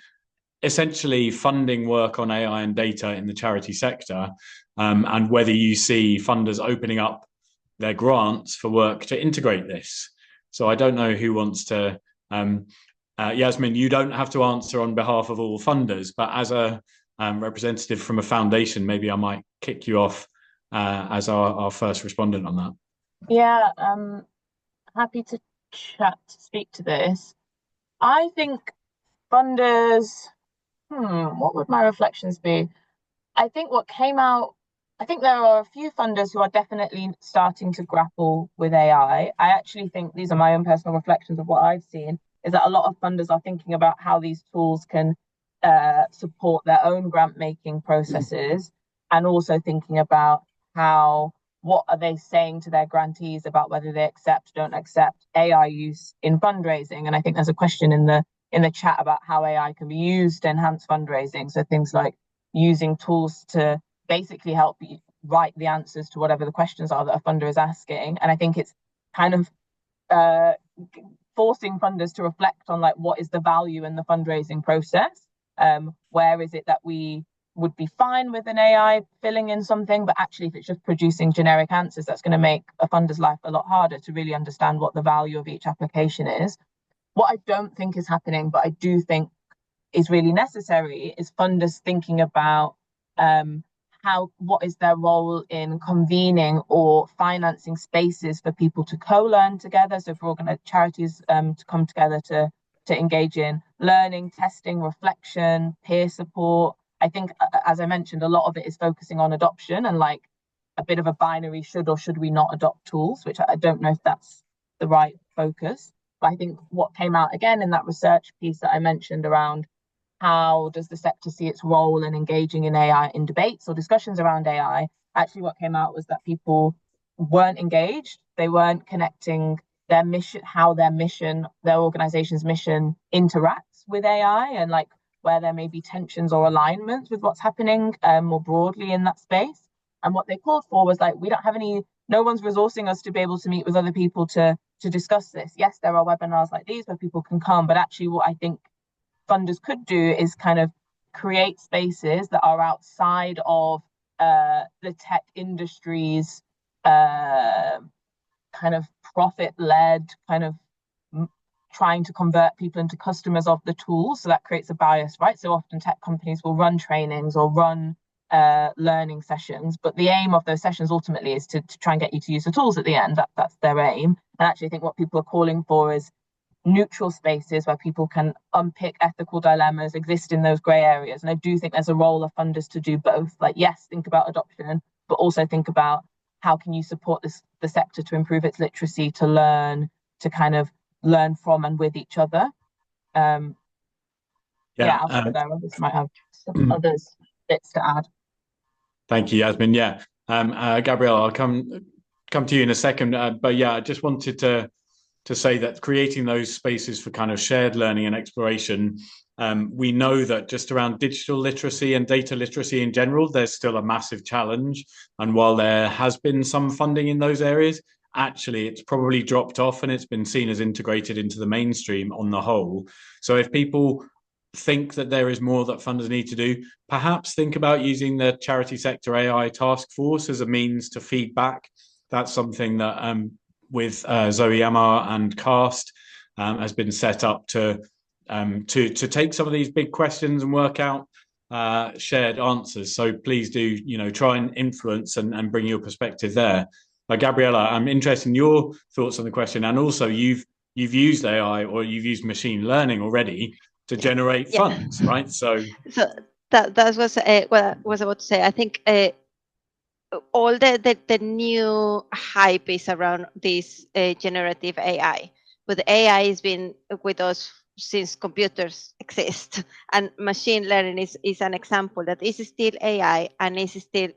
essentially funding work on AI and data in the charity sector, and whether you see funders opening up their grants for work to integrate this. So I don't know who wants to, Yasmin, you don't have to answer on behalf of all funders, but as a representative from a foundation, maybe I might kick you off as our first respondent on that. Yeah, happy to speak to this. I think funders, what would my reflections be? I think what came out, I think there are a few funders who are definitely starting to grapple with AI. I actually think, these are my own personal reflections of what I've seen, is that a lot of funders are thinking about how these tools can support their own grant making processes, and also thinking about what are they saying to their grantees about whether they don't accept AI use in fundraising. And I think there's a question in the chat about how AI can be used to enhance fundraising. So things like using tools to basically help you write the answers to whatever the questions are that a funder is asking. And I think it's kind of forcing funders to reflect on like what is the value in the fundraising process. Where is it that we would be fine with an AI filling in something, but actually if it's just producing generic answers, that's going to make a funder's life a lot harder to really understand what the value of each application is. What I don't think is happening, but I do think is really necessary, is funders thinking about what is their role in convening or financing spaces for people to co-learn together. So for charities to come together to engage in learning, testing, reflection, peer support. I think, as I mentioned, a lot of it is focusing on adoption and like a bit of a binary should or should we not adopt tools, which I don't know if that's the right focus. But I think what came out again in that research piece that I mentioned around how does the sector see its role in engaging in AI in debates or discussions around AI, actually what came out was that people weren't engaged. They weren't connecting their mission, how their organization's mission interacts with AI, and like where there may be tensions or alignments with what's happening more broadly in that space. And what they called for was like, we don't have no one's resourcing us to be able to meet with other people to discuss this. Yes, there are webinars like these where people can come, but actually what I think funders could do is kind of create spaces that are outside of the tech industry's kind of profit-led kind of trying to convert people into customers of the tools. So that creates a bias, right? So often tech companies will run trainings or run learning sessions, but the aim of those sessions ultimately is to try and get you to use the tools at the end. That's their aim. And actually I think what people are calling for is neutral spaces where people can unpick ethical dilemmas, exist in those grey areas. And I do think there's a role of funders to do both. Like, yes, think about adoption, but also think about how can you support the sector to improve its literacy, to learn, to kind of learn from and with each other. I'll stop there. Others might have some others bits to add. Thank you, Esmee. Yeah, Gabrielle, I'll come to you in a second. But yeah, I just wanted to say that creating those spaces for kind of shared learning and exploration, we know that just around digital literacy and data literacy in general, there's still a massive challenge. And while there has been some funding in those areas, actually it's probably dropped off and it's been seen as integrated into the mainstream on the whole. So if people think that there is more that funders need to do, perhaps think about using the charity sector AI task force as a means to feed back. That's something that with Zoe Amar and CAST has been set up to take some of these big questions and work out shared answers. So please do, try and influence and bring your perspective there. Gabriella, I'm interested in your thoughts on the question, and also you've used AI or you've used machine learning already to generate funds, right? So that was what I was about to say. I think all the new hype is around this generative AI, but the AI has been with us since computers exist, and machine learning is an example that is still AI and is still,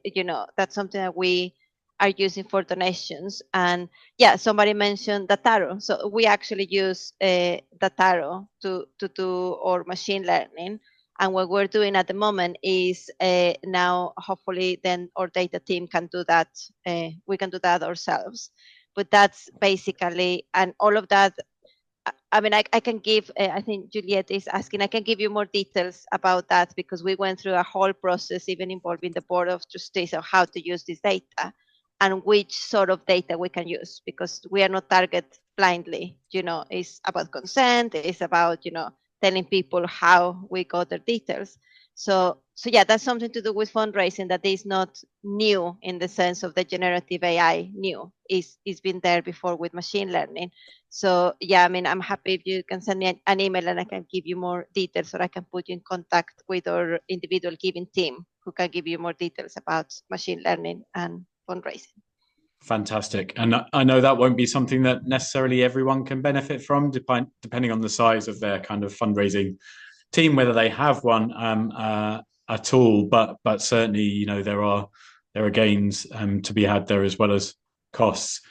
that's something that we are using for donations. And yeah, somebody mentioned Dataro, so we actually use Dataro to do our machine learning. And what we're doing at the moment is now, hopefully, then our data team can do that. We can do that ourselves. But that's basically, and all of that. I mean, I can give, I think Juliet is asking, I can give you more details about that because we went through a whole process, even involving the board of trustees, of how to use this data and which sort of data we can use, because we are not target blindly. It's about consent, it's about, telling people how we got their details. So yeah, that's something to do with fundraising that is not new in the sense of the generative AI new. It's been there before with machine learning. So yeah, I mean, I'm happy if you can send me an email and I can give you more details, or I can put you in contact with our individual giving team who can give you more details about machine learning and fundraising. Fantastic. And I know that won't be something that necessarily everyone can benefit from, depending on the size of their kind of fundraising team, whether they have one at all. But certainly, there are gains to be had there as well as costs.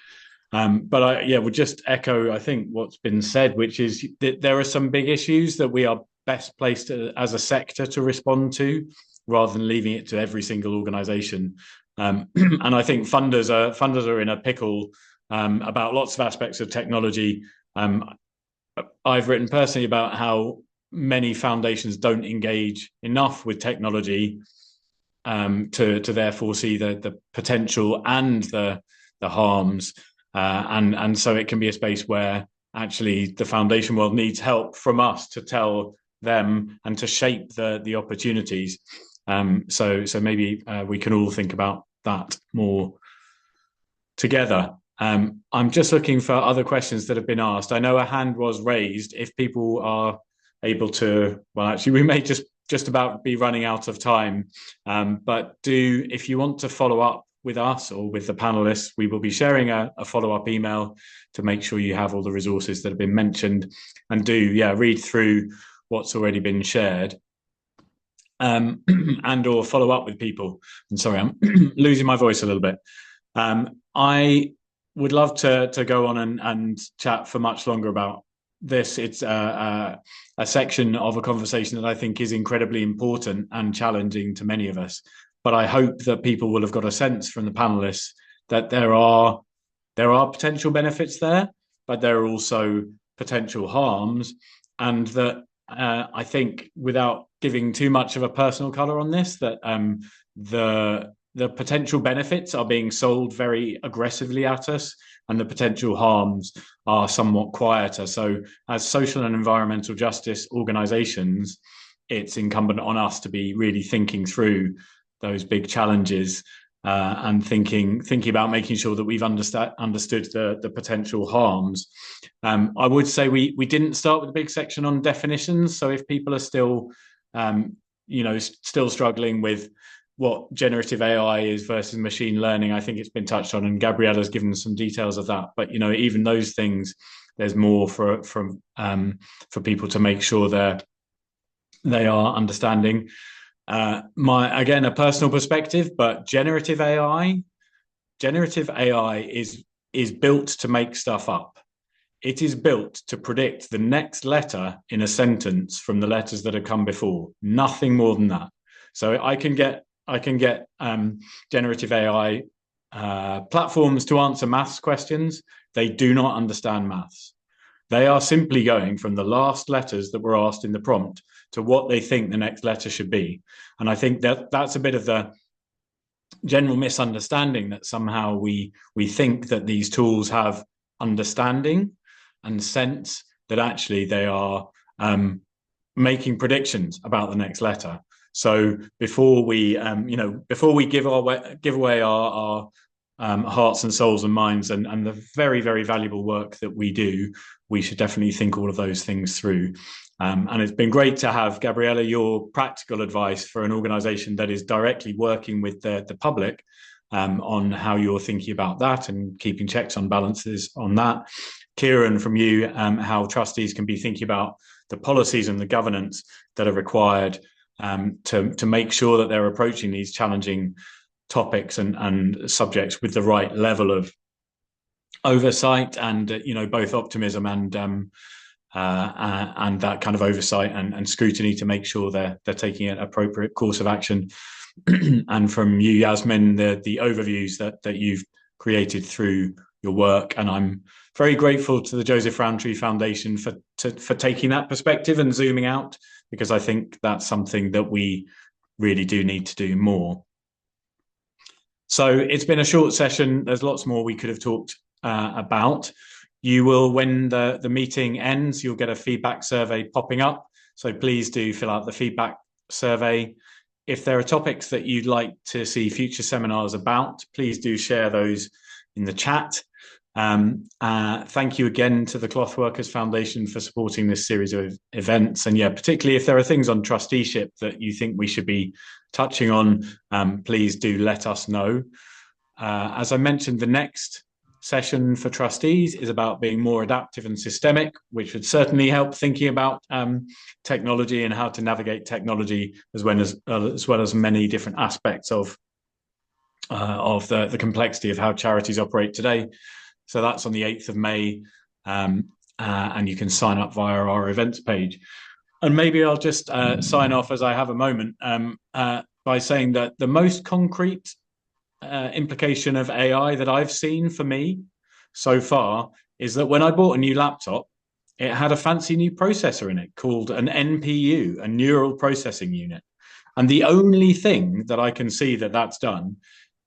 But I would just echo, I think, what's been said, which is that there are some big issues that we are best placed as a sector to respond to, rather than leaving it to every single organisation. And I think funders are in a pickle about lots of aspects of technology. I've written personally about how many foundations don't engage enough with technology to therefore see the potential and the harms, and so it can be a space where actually the foundation world needs help from us to tell them and to shape the opportunities. So maybe we can all think about that more together. I'm just looking for other questions that have been asked. I know a hand was raised. If people are able to, well, actually, we may just about be running out of time. But if you want to follow up with us or with the panelists, we will be sharing a follow-up email to make sure you have all the resources that have been mentioned, and read through what's already been shared. And or follow up with people. And sorry, I'm losing my voice a little bit. I would love to go on and chat for much longer about this. It's a section of a conversation that I think is incredibly important and challenging to many of us. But I hope that people will have got a sense from the panelists that there are potential benefits there, but there are also potential harms, and that I think, without giving too much of a personal color on this, that the potential benefits are being sold very aggressively at us, and the potential harms are somewhat quieter. So as social and environmental justice organizations, it's incumbent on us to be really thinking through those big challenges and thinking about making sure that we've understood the potential harms. I would say we didn't start with a big section on definitions. So if people are still, still struggling with what generative AI is versus machine learning, I think it's been touched on, and Gabriella's given some details of that. But even those things, there's more for people to make sure they are understanding. Again, a personal perspective, but generative AI is built to make stuff up. It is built to predict the next letter in a sentence from the letters that have come before. Nothing more than that. So I can get generative AI platforms to answer maths questions. They do not understand maths. They are simply going from the last letters that were asked in the prompt to what they think the next letter should be. And I think that's a bit of the general misunderstanding, that somehow we think that these tools have understanding and sense, that actually they are making predictions about the next letter. So before we give away our hearts and souls and minds and the very, very valuable work that we do, we should definitely think all of those things through. And it's been great to have, Gabriella, your practical advice for an organisation that is directly working with the public on how you're thinking about that and keeping checks on balances on that. Kieran, from you, how trustees can be thinking about the policies and the governance that are required to make sure that they're approaching these challenging topics and subjects with the right level of oversight and both optimism and that kind of oversight and scrutiny to make sure they're taking an appropriate course of action. And from you, Yasmin, the overviews that you've created through your work, and I'm very grateful to the Joseph Rowntree Foundation for taking that perspective and zooming out, because I think that's something that we really do need to do more. So it's been a short session. There's lots more we could have talked about. You will, when the meeting ends, you'll get a feedback survey popping up. So please do fill out the feedback survey. If there are topics that you'd like to see future seminars about, please do share those in the chat. Thank you again to the Clothworkers Foundation for supporting this series of events. And particularly if there are things on trusteeship that you think we should be touching on, please do let us know. As I mentioned, the next session for trustees is about being more adaptive and systemic, which would certainly help thinking about technology and how to navigate technology, as well as many different aspects of the complexity of how charities operate today. So that's on the 8th of May, and you can sign up via our events page. And maybe I'll just sign off, as I have a moment, by saying that the most concrete implication of AI that I've seen for me so far is that when I bought a new laptop, it had a fancy new processor in it called an NPU, a neural processing unit. And the only thing that I can see that that's done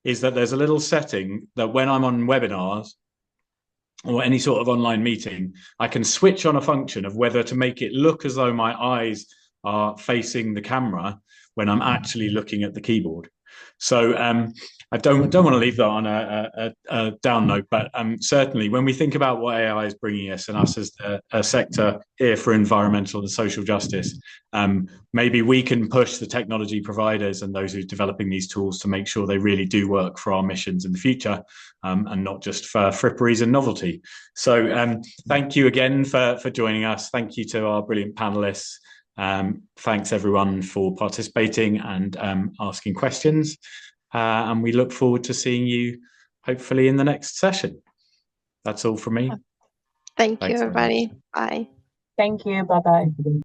is that there's a little setting that when I'm on webinars or any sort of online meeting, I can switch on a function of whether to make it look as though my eyes are facing the camera when I'm actually looking at the keyboard. So I don't want to leave that on a down note, but certainly when we think about what AI is bringing us and us as a sector here for environmental and social justice, maybe we can push the technology providers and those who are developing these tools to make sure they really do work for our missions in the future, and not just for fripperies and novelty. So thank you again for joining us. Thank you to our brilliant panelists. Thanks everyone for participating and asking questions. And we look forward to seeing you hopefully in the next session. That's all from me. Thank you, everybody. Bye. Thank you. Bye-bye.